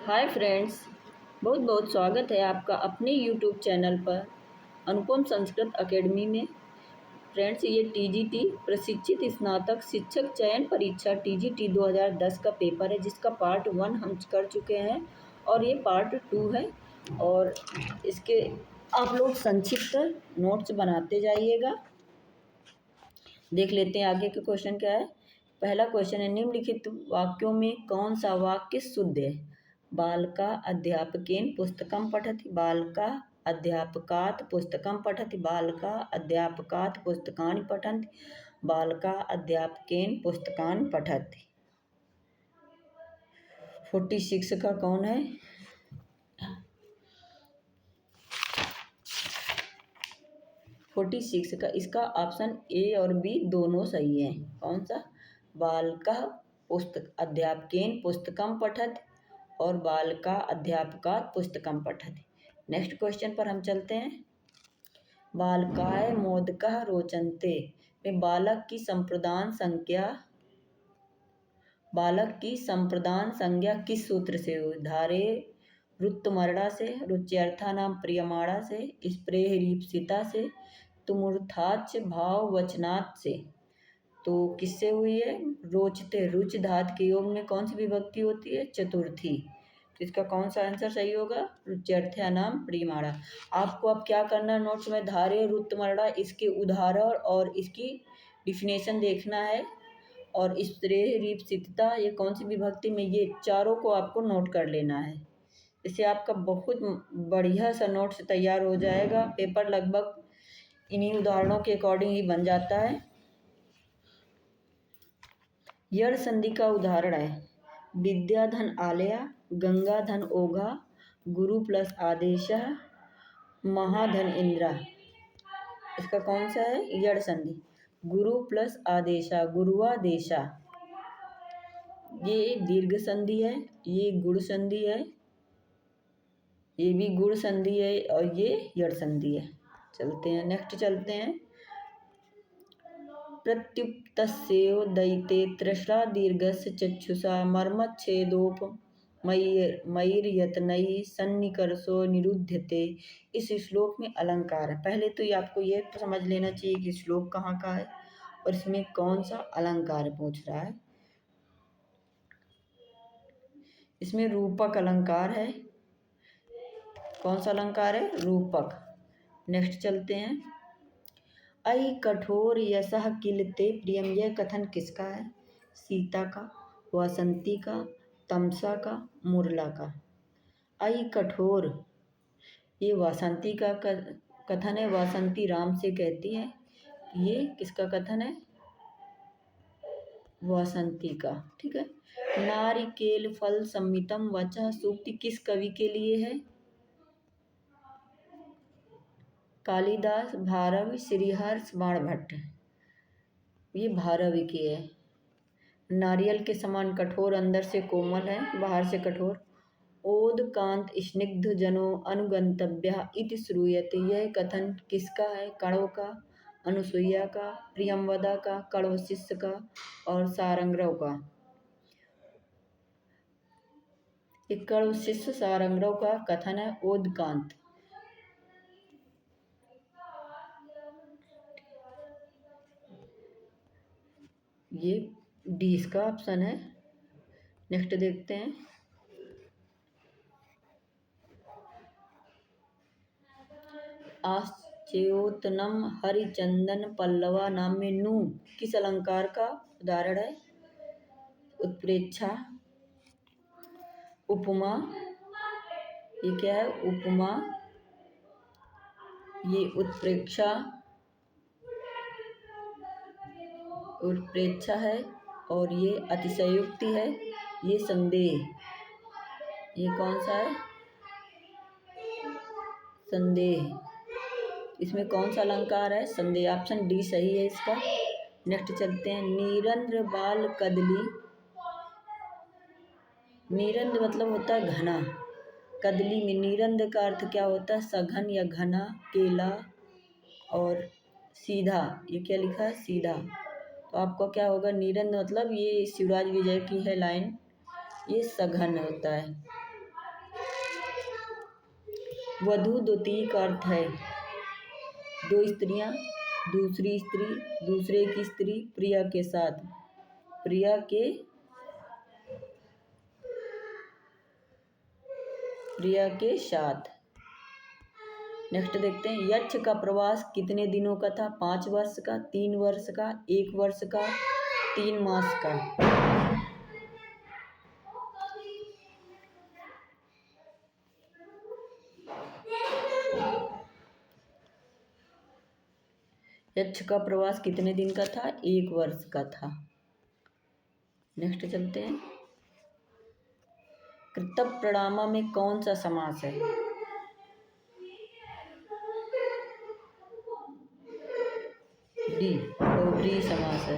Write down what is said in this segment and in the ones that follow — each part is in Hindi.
हाय फ्रेंड्स, बहुत बहुत स्वागत है आपका अपने यूट्यूब चैनल पर अनुपम संस्कृत एकेडमी में। फ्रेंड्स, ये टीजीटी प्रशिक्षित स्नातक शिक्षक चयन परीक्षा टीजीटी 2010 का पेपर है, जिसका पार्ट 1 हम कर चुके हैं और ये पार्ट 2 है। और इसके आप लोग संक्षिप्त नोट्स बनाते जाइएगा। देख लेते हैं आगे के क्वेश्चन क्या है। पहला क्वेश्चन है, निम्नलिखित वाक्यों में कौन सा वाक्य शुद्ध है? बालका अध्यापकेन पुस्तकं पठति, बालका अध्यापकात् पुस्तकं पठति, बालका अध्यापकात् पुस्तकानि पठन्ति, बालका अध्यापकेन पुस्तकानि पठति। 46 का कौन है? 46 का इसका ऑप्शन ए और बी दोनों सही है। कौन सा? बालका अध्यापकेन पुस्तकं पठति और बालका अध्यापकात् पुस्तकं पठति। नेक्स्ट क्वेश्चन पर हम चलते हैं। बालकाय मोदकः रोचन्ते में बालक की संप्रदान संज्ञा किस सूत्र से हो? धारे रुत्तमर्णा से, रुच्यर्थानां प्रियमाणा से, स्प्रेहरीप्सिता से, तुमूर्थाच् भाववचनात् से। तो किससे हुई है? रोचते रुच धातु के योग में कौन सी विभक्ति होती है? चतुर्थी। तो इसका कौन सा आंसर सही होगा? रुच्यर्थानां प्रियमाणा। आपको अब क्या करना है नोट्स में? धारे रुत्तमर्णा, इसके उदाहरण और इसकी डिफिनेशन देखना है। और स्प्रेहरीप्सिता ये कौन सी विभक्ति में, ये चारों को आपको नोट कर लेना है। इससे आपका बहुत बढ़िया सा नोट्स तैयार हो जाएगा। पेपर लगभग इन्हीं उदाहरणों के अकॉर्डिंग ही बन जाता है। यड़ संधि का उदाहरण है, विद्या धन आलया, गंगा धन ओघा, गुरु प्लस आदेशः, महाधन इंद्रा। इसका कौन सा है? यड़ संधि। गुरु प्लस आदेशा, गुरुआदेशा। ये दीर्घ संधि है, ये गुण संधि है, ये भी गुण संधि है और ये यड़ संधि है। चलते हैं नेक्स्ट चलते हैं। प्रत्युक्तस्योदयिते तृष्णा दीर्घस्य चक्षुषा मर्मच्छेदोप मयिर्यत्नैः सन्निकर्षो निरुध्यते। इस श्लोक में अलंकार है। पहले तो ये आपको ये समझ लेना चाहिए कि श्लोक कहाँ का है और इसमें कौन सा अलंकार पूछ रहा है। इसमें रूपक अलंकार है। कौन सा अलंकार है? रूपक। नेक्स्ट चलते हैं। अयि कठोर यशः किल ते प्रियम, यह कथन किसका है? सीता का, वासंती का, तमसा का, मुरला का। अयि कठोर, ये वासंती का कथन है। वासंती राम से कहती है। ये किसका कथन है? वासंती का। ठीक है। नारिकेल फल सम्मितम वचः सूक्ति किस कवि के लिए है? कालिदास, भारवी, श्रीहर्ष, बाणभट्ट। ये भारवी की है। नारियल के समान कठोर, अंदर से कोमल है, बाहर से कठोर। ओदकांत स्निग्ध जनो अनुगंतव्य इति श्रूयते, यह कथन किसका है? कण्व का, अनुसुईया का, प्रियंवदा का, कण्व शिष्य का और सारंग्रव का। एक कण्व शिष्य सारंग्रव का कथन है ओदकांत। ये डी इसका ऑप्शन है। नेक्स्ट देखते हैं। आश्चर्योत्तम हरिचंदन पल्लवा नाम में नु किस अलंकार का उदाहरण है? उत्प्रेक्षा, उपमा। ये क्या है? उपमा। ये उत्प्रेक्षा उत्प्रेक्षा है और ये अतिशयोक्ति है। ये संदेह। ये कौन सा है? संदेह। इसमें कौन सा अलंकार है? संदेह। ऑप्शन डी सही है इसका। नेक्स्ट चलते हैं। नीरंद्र बाल कदली, नीरंद्र मतलब होता है घना, कदली में नीरंद्र का अर्थ क्या होता है? सघन या घना, केला और सीधा। ये क्या लिखा है? सीधा। तो आपको क्या होगा? नीरंद्र मतलब ये शिवराज विजय की है लाइन, ये सघन होता है। वधू द्वितीय का अर्थ है दो स्त्रियां, दूसरी स्त्री, दूसरे की स्त्री, प्रिया के साथ, प्रिया के साथ। नेक्स्ट देखते हैं, यक्ष का प्रवास कितने दिनों का था? 5 वर्ष का, 3 वर्ष का, 1 वर्ष का, 3 मास का। यक्ष का प्रवास कितने दिन का था? 1 वर्ष का था। नेक्स्ट चलते हैं, कृतप प्रणामा में कौन सा समास है? डी, बहुब्रीहि समास है।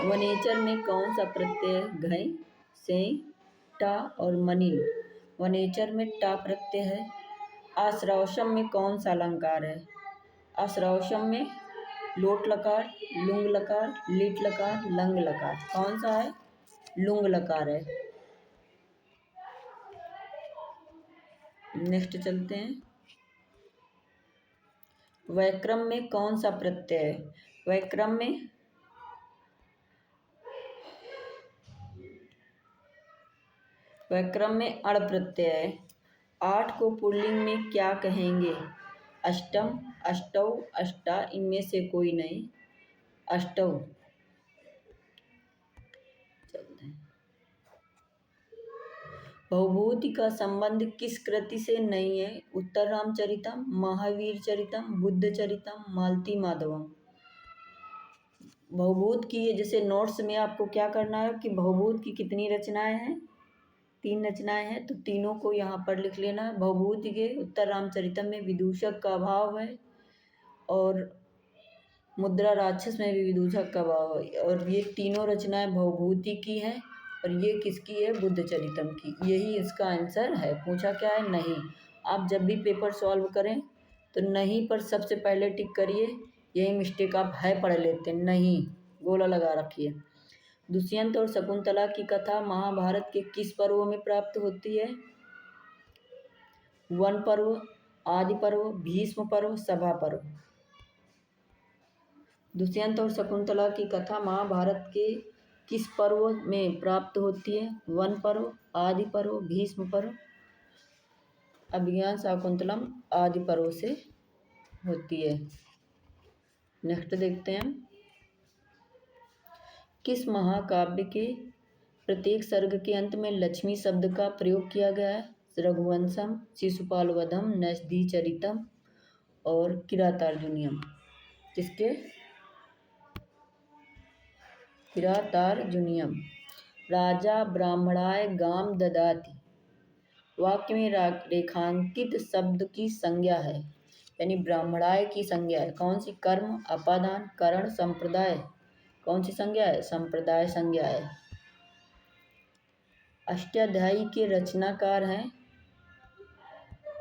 वनेचर में कौन सा प्रत्यय है? घई, से, टा और मनिल। वनेचर में टा प्रत्यय है। आश्रवसम में कौन सा अलंकार है? आश्रवसम में लोट लकार, लुंग लकार, लीट लकार, लंग लकार। कौन सा है? लुंग लकार है। नेक्स्ट चलते हैं, वैक्रम में कौन सा प्रत्यय है? वैक्रम में अण प्रत्यय है। 8 को पुल्लिंग में क्या कहेंगे? अष्टम, अष्टौ, अष्टा, इनमें से कोई नहीं, अष्टौ। चलते हैं, बहुभूति का संबंध किस कृति से नहीं है? उत्तर रामचरितम, महावीर चरितम, बुद्ध चरितम, मालती माधवम। बहुभूत की जैसे नोट्स में आपको क्या करना है कि बहुभूत की कितनी रचनाएं हैं? 3 रचनाएं हैं, तो तीनों को यहाँ पर लिख लेना है। बहुभूति के उत्तर रामचरितम में विदूषक का अभाव है और मुद्रा राक्षस में भी विदूषक का अभाव है, और ये तीनों रचनाएं बहुभूति की हैं और ये किसकी है? बुद्ध चरितम की। यही इसका आंसर है। पूछा क्या है? नहीं। आप जब भी पेपर सॉल्व करें तो नहीं पर सबसे पहले टिक करिए, यही मिस्टेक आप है पढ़ लेते हैं, नहीं गोला लगा रखिए। दुष्यंत और शकुंतला की कथा महाभारत के किस पर्व में प्राप्त होती है? वन पर्व, आदि पर्व, भीष्म पर्व, सभा पर्व। दुष्यंत और शकुंतला की कथा महाभारत के किस पर्व में प्राप्त होती है? वन पर्व, आदि पर्व, भीष्म पर्व। अभिज्ञान शाकुंतलम आदि पर्व से होती है। नेक्स्ट देखते हैं, किस महाकाव्य के प्रत्येक सर्ग के अंत में लक्ष्मी शब्द का प्रयोग किया गया है? रघुवंशम, शिशुपाल वधम, नैषधि चरितम और किरातार्जुनीयम। किसके? किरातार्जुनीयम। राजा ब्राह्मणाय गाम ददाति वाक्य में रेखांकित शब्द की संज्ञा है, यानी ब्राह्मणाय की संज्ञा है। कौन सी? कर्म, अपादान, करण, संप्रदाय। कौन सी संज्ञा है? संप्रदाय संज्ञा है। अष्टाध्यायी के रचनाकार हैं,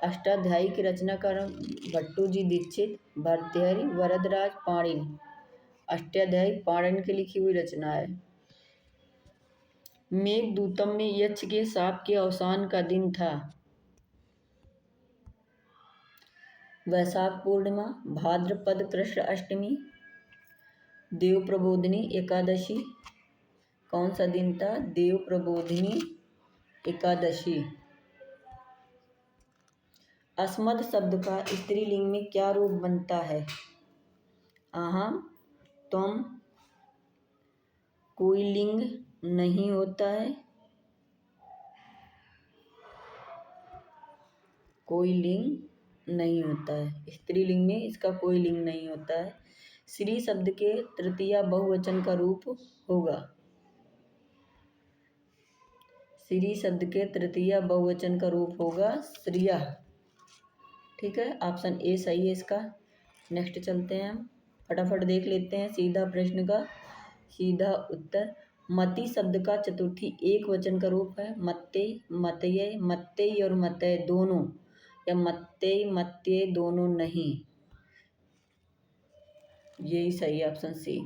अष्टाध्यायी के रचनाकार भट्टूजी दीक्षित, भर्तृहरि, वरदराज, पाणिनि। अष्टाध्यायी पाणिनि की लिखी हुई रचना है। मेघदूतम में यक्ष के शाप के अवसान का दिन था? वैशाख पूर्णिमा, भाद्रपद कृष्ण अष्टमी, देव प्रबोधिनी एकादशी। कौन सा दिन था? देव प्रबोधिनी एकादशी। अस्मद शब्द का स्त्रीलिंग में क्या रूप बनता है? अहम, तुम। कोई लिंग नहीं होता है, कोई लिंग नहीं होता है। स्त्रीलिंग में इसका कोई लिंग नहीं होता है। श्री शब्द के तृतीया बहुवचन का रूप होगा? श्री शब्द के तृतीया बहुवचन का रूप होगा श्रिया। ठीक है, ऑप्शन ए सही है इसका। नेक्स्ट चलते हैं, हम फटाफट देख लेते हैं सीधा प्रश्न का सीधा उत्तर। मति शब्द का चतुर्थी एक वचन का रूप है? मत्ते, मतये, मत्तेय और मतय दोनों, या मत्तेय मत्ये दोनों नहीं। यही सही है, ऑप्शन सी।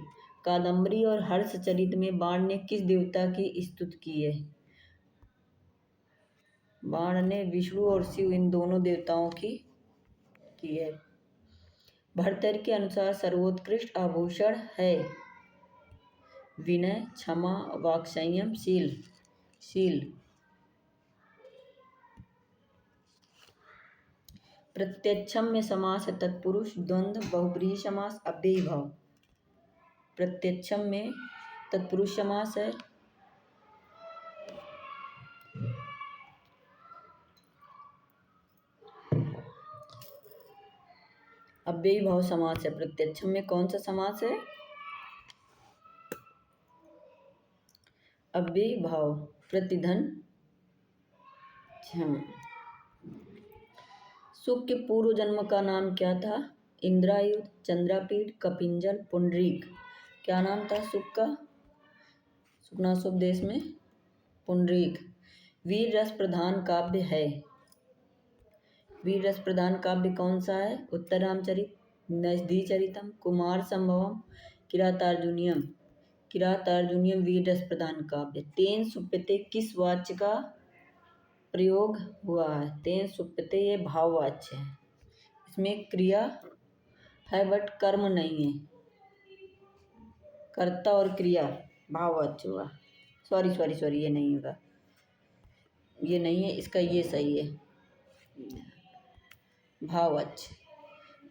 कादम्बरी और हर्षचरित में बाण ने किस देवता की स्तुति की है? बाण ने विष्णु और शिव इन दोनों देवताओं की है। भर्तृहरि के अनुसार सर्वोत्कृष्ट आभूषण है विनय, क्षमा, वाक्संयम, शील। प्रत्यक्षम में समास है तत्पुरुष, द्वंद्व, बहुब्रीहि समास, अव्ययी भाव। प्रत्यक्षम में तत्पुरुष समास है, अव्ययी भाव समास है। प्रत्यक्षम में कौन सा समास है? अव्ययी भाव। प्रतिधन क्षम। सुख के पूर्व जन्म का नाम क्या था? इंद्रायुध, चंद्रापीठ, कपिंजल, पुंडरीक। क्या नाम था सुख का? सुखनासोपदेश में पुंडरीक। वीर रस प्रधान काव्य है। वीर रस प्रधान काव्य कौन सा है? उत्तर रामचरित, नजदीचरितम, कुमार संभवम, किरातार्जुनीयम। किरातार्जुनीयम वीर रस प्रधान काव्य। तेन सुप्यते किस वाच्य का प्रयोग हुआ है? तेन सुप्यते ये भाववाच्य है। इसमें क्रिया है बट कर्म नहीं है। कर्ता और क्रिया भाववाच्य हुआ। सॉरी ये नहीं होगा, ये नहीं है, इसका ये सही है, भाववाच्य।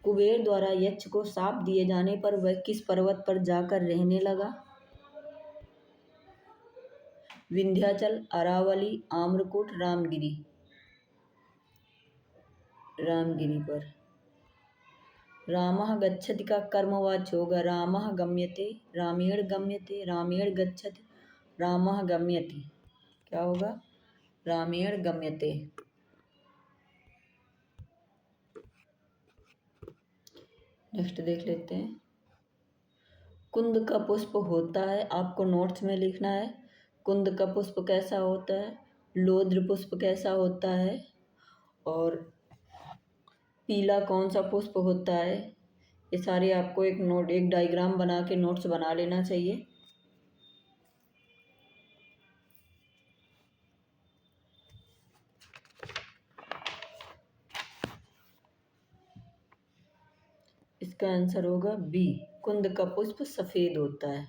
कुबेर द्वारा यक्ष को शाप दिए जाने पर वह किस पर्वत पर जाकर रहने लगा? विंध्याचल, अरावली, आम्रकूट, रामगिरी। रामगिरी पर। रामः गच्छति का कर्मवाच्य होगा रामः गम्यते, रामेण गम्यते, रामेण गच्छति, रामः गम्यति। क्या होगा? रामेण गम्यते। नेक्स्ट देख लेते हैं। कुंद का पुष्प होता है, आपको नोट्स में लिखना है। कुंद का पुष्प कैसा होता है, लोद्र पुष्प कैसा होता है, और पीला कौन सा पुष्प होता है, ये सारे आपको एक डायग्राम बना के नोट्स बना लेना चाहिए। इसका आंसर होगा बी, कुंद का पुष्प सफेद होता है।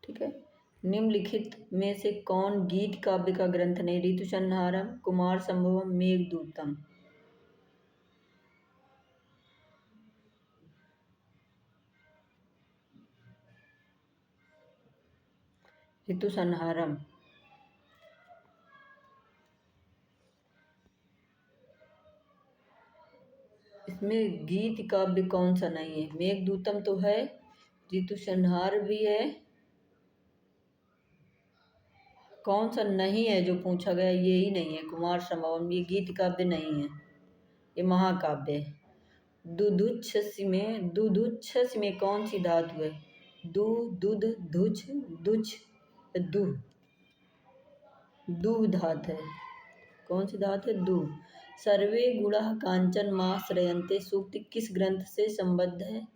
ठीक है। निम्नलिखित में से कौन गीत काव्य का ग्रंथ नहीं? ऋतु संहारम, कुमार संभवम, मेघदूतम। ऋतु संहारम। इसमें गीत काव्य कौन सा नहीं है? मेघदूतम तो है, ऋतु संहार भी है, कौन सा नहीं है जो पूछा गया? ये ही नहीं है, कुमार संभवम। ये गीत काव्य नहीं है, ये महाकाव्य है। दुधुच्छस में कौन सी धातु है? दु, दुध, धुच, दुच, दु। दु धातु है। कौन सी धातु है? दु। सर्वे गुणाः कांचन माश्रयन्ते सूक्ति किस ग्रंथ से संबद्ध है?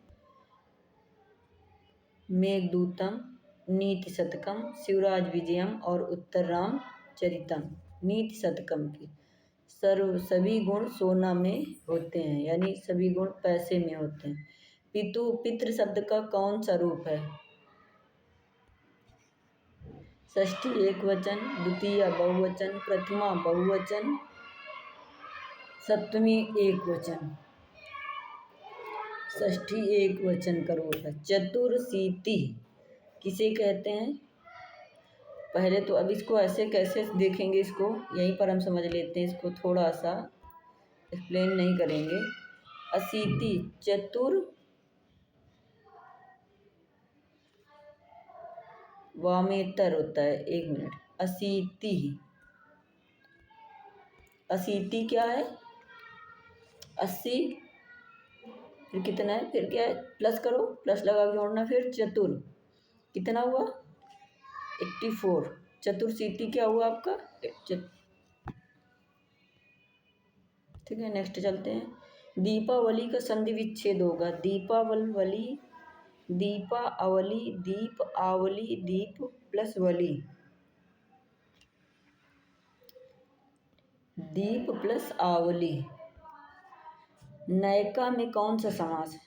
मेघदूतम, नीति शतकम, शिवराज विजयम और उत्तर रामचरितम। नीति शतकम की सभी गुण सोना में होते हैं, यानी सभी गुण पैसे में होते हैं। पितृ शब्द का कौन सा रूप है? षष्ठी एकवचन, द्वितीय बहुवचन, प्रथमा बहुवचन, सप्तमी एकवचन। षष्ठी एकवचन का रूप है। चतुर्शीति किसे कहते हैं? पहले तो अब इसको ऐसे कैसे देखेंगे, इसको यहीं पर हम समझ लेते हैं, इसको थोड़ा सा एक्सप्लेन नहीं करेंगे। अशीति चतुर वामेतर होता है। एक मिनट, अशीति क्या है? 80, फिर कितना है, फिर क्या है, प्लस करो, प्लस लगा के जोड़ना, फिर चतुर कितना हुआ? 84। चतुर्शीति क्या हुआ आपका? ठीक है, नेक्स्ट चलते हैं। दीपावली का संधि विच्छेद होगा दीपावली, दीप आवली, दीप प्लस वली। दीप प्लस आवली। नयका में कौन सा समास है?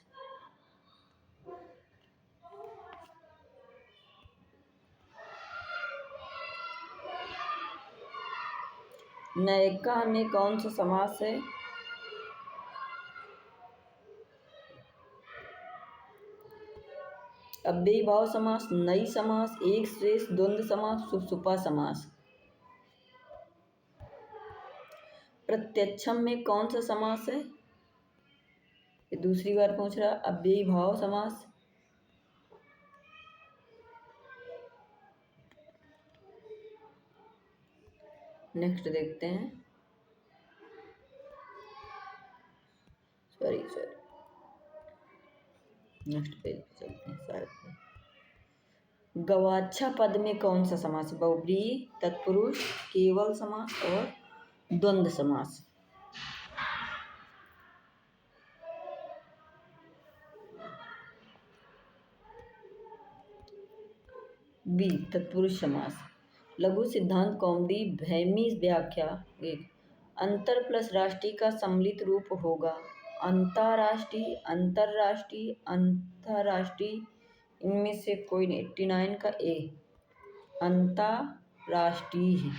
नयका में कौन सा समास है? अव्ययी भाव समास, नई समास, एक शेष द्वंद्व समास, सुपसुपा समास। प्रत्यक्षम में कौन सा समास है? ये दूसरी बार पूछ रहा। अव्ययी भाव समास। नेक्स्ट देखते हैं। सॉरी नेक्स्ट पेज पे चलते हैं शायद। गवाक्षा पद में कौन सा समास? बहुव्रीहि, तत्पुरुष, केवल समास और द्वंद्व समास। बी तत्पुरुष समास। लघु सिद्धांत कौमुदी भैमी व्याख्या। एक, अंतर प्लस राष्ट्रीय का सम्मिलित रूप होगा। अंतर्राष्ट्रीय, अंतर्राष्ट्रीय, अंतर्राष्ट्रीय, इनमें से कोई नहीं। 89 का ए अंतर्राष्ट्रीय।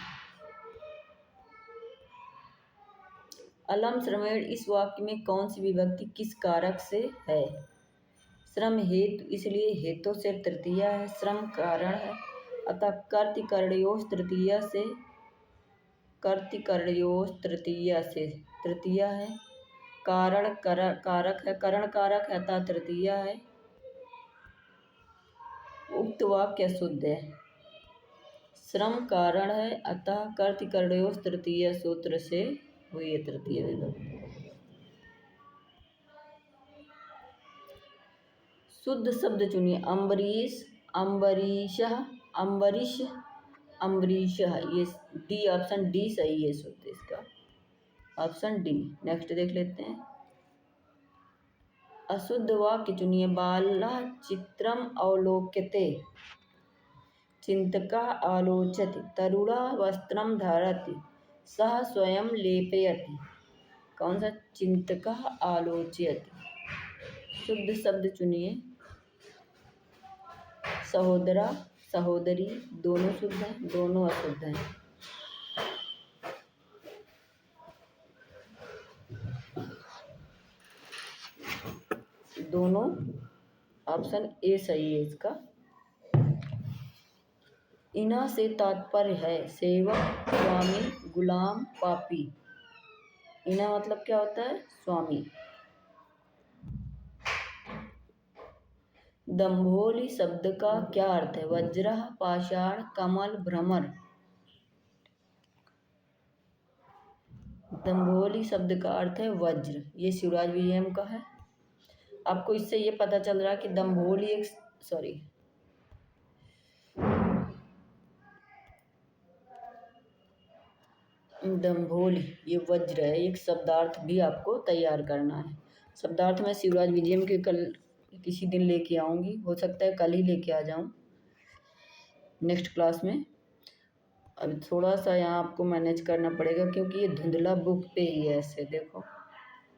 अलम श्रमेण इस वाक्य में कौन सी विभक्ति किस कारक से है? श्रम हेतु, इसलिए हेतु से तृतीया है। श्रम कारण है, अतः कर्तिकर्णयोः तृतीया से, कर्तिकर्णयोः तृतीया से तृतीया है। कारण कारक है, करण कारक है, अतः तृतीया है। उक्त वाक्य शुद्ध है। श्रम कारण है, अतः कर्तिकर्णयोः तृतीय सूत्र से हुई है तृतीय विभक्ति। शुद्ध शब्द चुनिए। अम्बरीश, अम्बरीशः, अम्बरीश, अम्बरीशः। ये डी, ऑप्शन डी सही है शुद्ध इसका, ऑप्शन डी। नेक्स्ट देख लेते हैं। अशुद्ध वाक्य चुनिए। बालः चित्रम अवलोक्यते, चिंतकः आलोचति, तरुणः वस्त्रम धारति, सः स्वयं लेपयति। कौन सा? चिंतकः आलोचयति। शुद्ध शब्द चुनिए। सहोदरा, सहोदरी, दोनों शुद्ध हैं, दोनों अशुद्ध हैं। दोनों, ऑप्शन ए सही है इसका। इना से तात्पर्य है सेवक, स्वामी, गुलाम, पापी। इना मतलब क्या होता है? स्वामी। दंभोली शब्द का क्या अर्थ है? वज्र, पाषाण, कमल, भ्रमर। दंभोली शब्द का अर्थ है वज्र। ये शिवराज विजयम का है। आपको इससे ये पता चल रहा है कि दंभोली एक, सॉरी, दंभोली ये वज्र है। एक शब्दार्थ भी आपको तैयार करना है। शब्दार्थ मैं शिवराज विजयम के कल किसी दिन लेके आऊँगी, हो सकता है कल ही लेके आ जाऊँ नेक्स्ट क्लास में। अभी थोड़ा सा यहाँ आपको मैनेज करना पड़ेगा क्योंकि ये धुंधला बुक पे ही है। ऐसे देखो,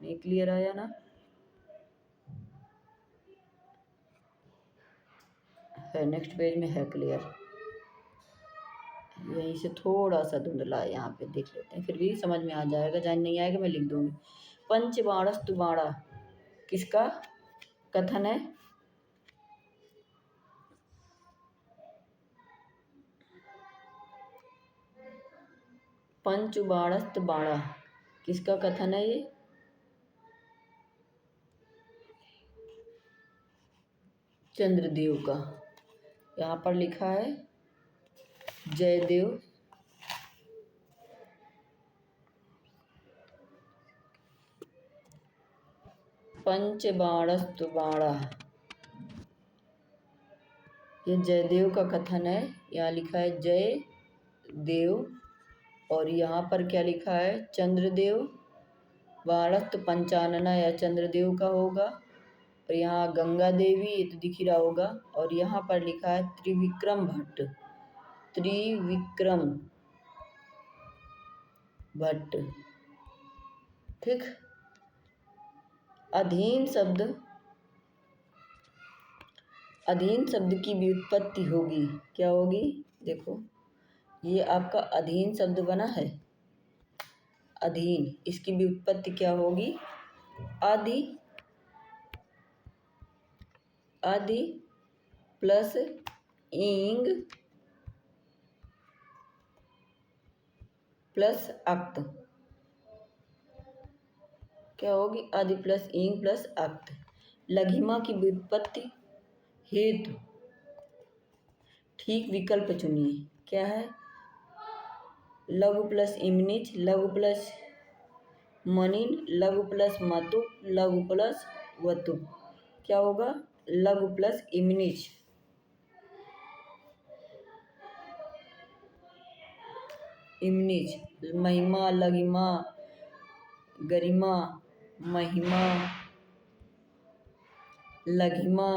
नहीं क्लियर आया ना? है, नेक्स्ट पेज में है क्लियर। यहीं से थोड़ा सा धुंधला है, यहाँ पे देख लेते हैं, फिर भी समझ में आ जाएगा। जहाँ नहीं आएगा मैं लिख दूँगी। पंचबाणस्तु बाणा किसका कथन है? पंचबाणस्त बाणा किसका कथन है? ये चंद्रदेव का। यहाँ पर लिखा है जयदेव। पंचबाणस्तु बाणा, ये जयदेव का कथन है। यहाँ लिखा है जय देव, और यहाँ पर क्या लिखा है? चंद्रदेव। बाणस्त पंचानना या चंद्रदेव का होगा, और यहाँ गंगा देवी ये तो दिख ही रहा होगा। और यहाँ पर लिखा है त्रिविक्रम भट्ट, त्रिविक्रम। भट्ट। ठीक। अधीन शब्द की व्युत्पत्ति होगी, क्या होगी? देखो, ये आपका अधीन शब्द बना है, अधीन, इसकी व्युत्पत्ति क्या होगी? आदि प्लस इंग प्लस अक्त, क्या होगी? आदि प्लस इंग प्लस अक्त। लघिमा की व्युत्पत्ति हेतु ठीक विकल्प चुनिए, क्या है? लघु प्लस इमनिच, लघु प्लस मनिन, लघु प्लस मतु, लघु प्लस वतु। क्या होगा? लघु प्लस इमनिच। इमनिच, महिमा, लघिमा, गरिमा, महिमा, लघिमा,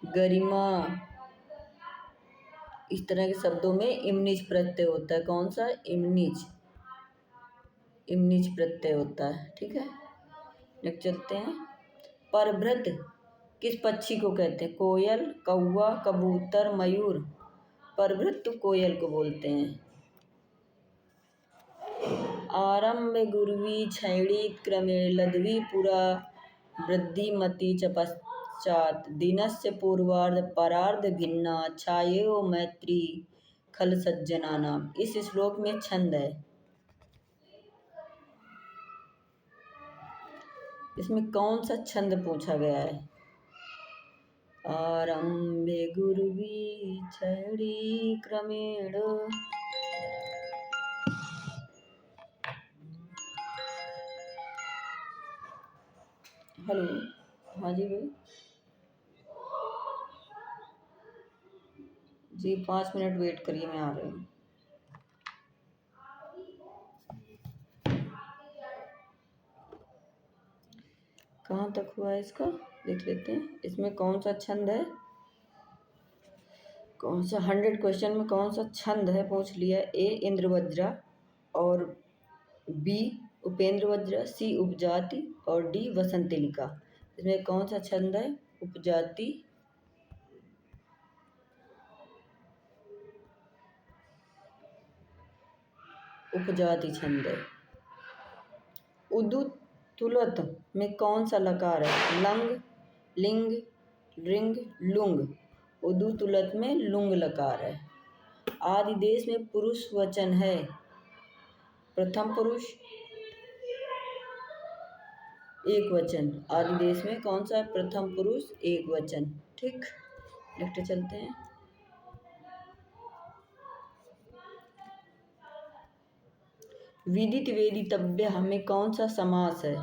गरिमा, इस तरह के शब्दों में इमनिच प्रत्यय होता है। कौन सा? इमनिच प्रत्यय होता है। ठीक है, नेक्स्ट चलते हैं। परभृत किस पक्षी को कहते हैं? कोयल, कौवा, कबूतर, मयूर। परभृत तो कोयल को बोलते हैं। आरंभ गुरुवी छैणी क्रमेण लघ्वी पुरा वृद्धिमती च पश्चात् दिनस्य पूर्वार्ध परार्ध भिन्ना छायेयो मैत्री खल सज्जनानाम। इस श्लोक में छंद है, इसमें कौन सा छंद पूछा गया है? आरंभे गुरुवी छैणी क्रमेण। हेलो, हाँ जी भाई जी, 5 मिनट वेट करिए, मैं आ रही हूँ। कहाँ तक हुआ है इसका, देख लेते हैं। इसमें कौन सा छंद है, कौन सा 100 क्वेश्चन में कौन सा छंद है पूछ लिया। ए इंद्रवज्रा, और बी उपेंद्र वज्रा, सी उपजाति, और डी वसंतिलिका। इसमें कौन सा छंद है? उपजाति, उपजाति छंद है। उदु तुलत में कौन सा लकार है? लंग, लिंग, रिंग, लुंग। उदु तुलत में लुंग लकार है। आदि देश में पुरुष वचन है, प्रथम पुरुष, एक वचन। आदि देश में कौन सा? प्रथम पुरुष एक वचन। ठीक, नेक्स्ट चलते हैं। विदित वेदितव्य में कौन सा समास है?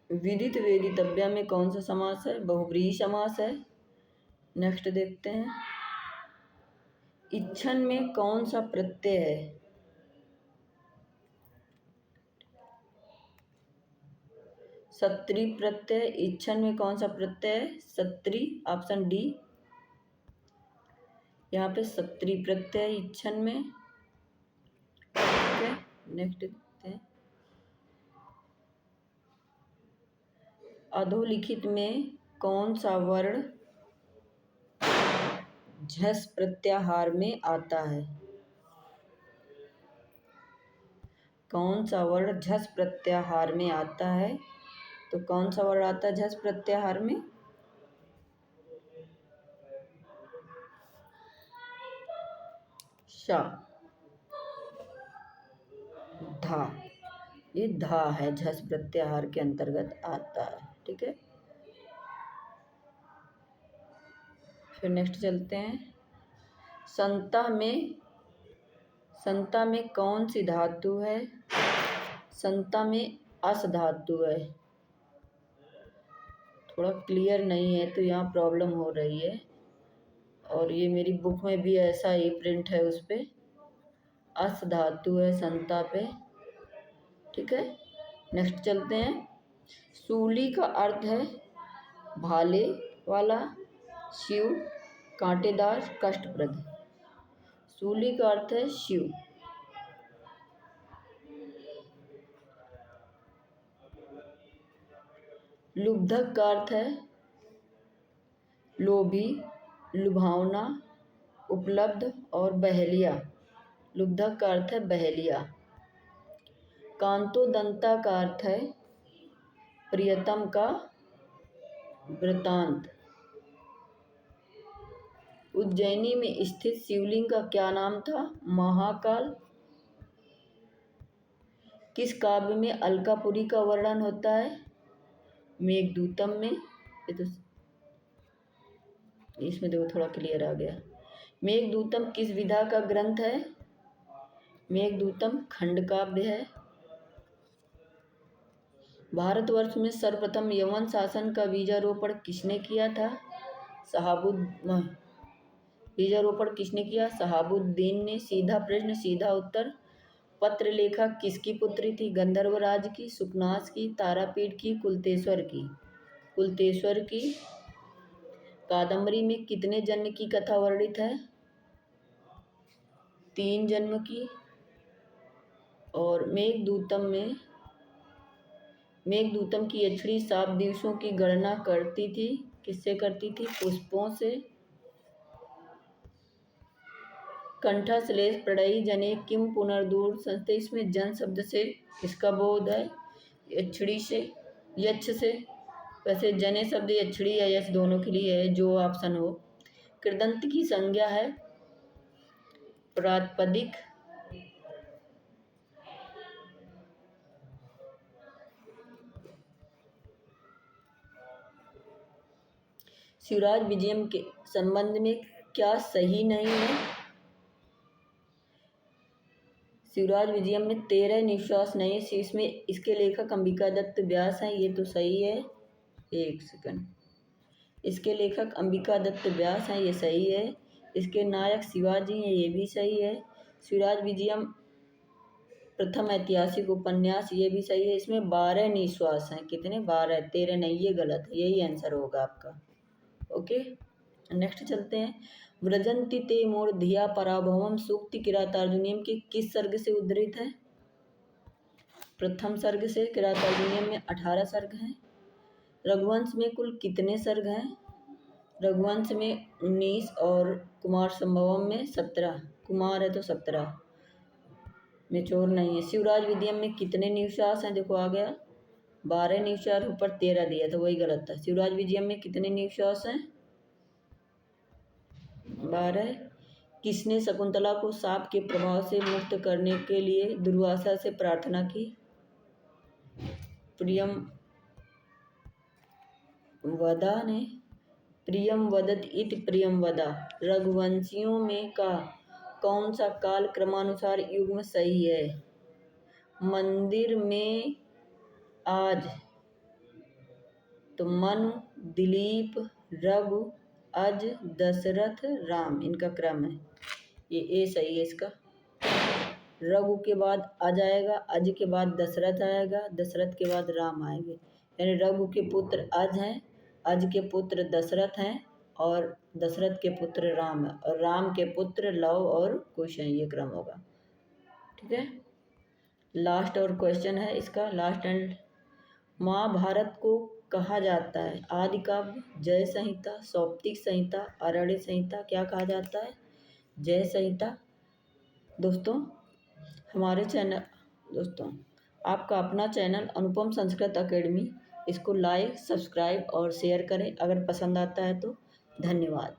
विदित वेदितव्य में कौन सा समास है? बहुव्रीहि समास है। नेक्स्ट देखते हैं। इच्छन में कौन सा प्रत्यय है? सत्री प्रत्यय। इच्छन में कौन सा प्रत्यय है? सत्री, ऑप्शन डी। यहाँ पे सत्री प्रत्यय इच्छन में। ठीक है, नेक्स्ट देखते हैं। अधोलिखित में कौन सा वर्ण झस प्रत्याहार में आता है? कौन सा वर्ण झस प्रत्याहार में आता है? तो कौन सा वर्ण आता है झस प्रत्याहार में? श, धा। ये धा है, झस प्रत्याहार के अंतर्गत आता है। ठीक है, फिर नेक्स्ट चलते हैं। संता में कौन सी धातु है? संता में अस धातु है। थोड़ा क्लियर नहीं है तो यहाँ प्रॉब्लम हो रही है, और ये मेरी बुक में भी ऐसा ही प्रिंट है, उस पर अस धातु है संता पे। ठीक है, नेक्स्ट चलते हैं। सूली का अर्थ है भाले वाला, शिव, कांटेदार, कष्टप्रद। शूली का अर्थ है शिव। लुब्धक का अर्थ है लोभी, लुभावना, उपलब्ध और बहेलिया। लुब्धक का अर्थ है बहेलिया। कांतोदंता का अर्थ है प्रियतम का वृतांत। उज्जैनी में स्थित शिवलिंग का क्या नाम था? महाकाल। किस काव्य में अलकापुरी का वर्णन होता है? मेघदूतम में। ये तो इसमें देखो थोड़ा क्लियर आ गया। मेघदूतम किस विधा का ग्रंथ है? मेघदूतम खंड काव्य है। भारतवर्ष में सर्वप्रथम यवन शासन का बीजारोपण किसने किया था? बीजारोपण किसने किया? शहाबुद्दीन ने। सीधा प्रश्न सीधा उत्तर। पत्र लेखा किसकी पुत्री थी? गंधर्वराज की, सुकनास की, तारापीठ की, कुलतेश्वर की? कुलतेश्वर की। कादम्बरी में कितने जन्म की कथा वर्णित है? 3 जन्म की। और मेघदूतम की यक्षिणी 7 दिवसों की गणना करती थी। किससे करती थी? पुष्पों से। कंठाश्लेष प्रणयी जने किम पुनर्दूर संस्थे, इसमें जन शब्द से किसका बोध है? यक्षिणी से, यक्ष से। वैसे जने शब्द यक्षिणी या यक्ष दोनों के लिए है, जो ऑप्शन हो। कृदंत की संज्ञा है प्रातिपदिक। शिवराज विजयम के संबंध में क्या सही नहीं है? शिवराज विजयम में 13 निश्वास नहीं है। इसमें इसके लेखक अंबिका दत्त व्यास हैं, ये तो सही है। एक सेकंड। इसके लेखक अंबिका दत्त व्यास हैं, ये सही है। इसके नायक शिवाजी हैं, ये भी सही है। शिवराज विजयम प्रथम ऐतिहासिक उपन्यास, ये भी सही है। इसमें 12 निश्वास हैं। कितने? 12। 13 नहीं, ये गलत है। यही आंसर होगा आपका। ओके, नेक्स्ट चलते हैं। व्रजंती ते मूर्धिया पराभवम सूक्ति किरातार्जुनीयम के किस सर्ग से उद्धृत है? प्रथम सर्ग से। किरातार्जुनीयम में 18 सर्ग हैं। रघुवंश में कुल कितने सर्ग हैं? रघुवंश में 19 और कुमार संभवम में 17। कुमार है तो 17 में चोर नहीं है। शिवराज विजयम में कितने निश्वास हैं? देखो आ गया 12 निश्वास, ऊपर 13 दिया था, वही गलत था। शिवराज विजयम में कितने निश्वास हैं? 12। किसने शकुंतला को साप के प्रभाव से मुक्त करने के लिए दुर्वासा से प्रार्थना की? प्रियंवदा ने। प्रियम वदत इति प्रियंवदा। रघुवंशियों में का कौन सा काल क्रमानुसार युग्म सही है? मंदिर में आज तो मनु, दिलीप, रघु, अज, दशरथ, राम, इनका क्रम है। ये ए सही है इसका। रघु के बाद अज आएगा, अज के बाद दशरथ आएगा, दशरथ के बाद राम आएंगे। यानी रघु के पुत्र अज हैं, अज के पुत्र दशरथ हैं और दशरथ के पुत्र राम है, और राम के पुत्र लव और कुश हैं। ये क्रम होगा। ठीक है, लास्ट और क्वेश्चन है इसका, लास्ट एंड। महाभारत को कहा जाता है आदि काव्य, जय संहिता, सौप्तिक संहिता, आरण्य संहिता, क्या कहा जाता है? जय संहिता। दोस्तों आपका अपना चैनल अनुपम संस्कृत अकेडमी, इसको लाइक, सब्सक्राइब और शेयर करें अगर पसंद आता है तो। धन्यवाद।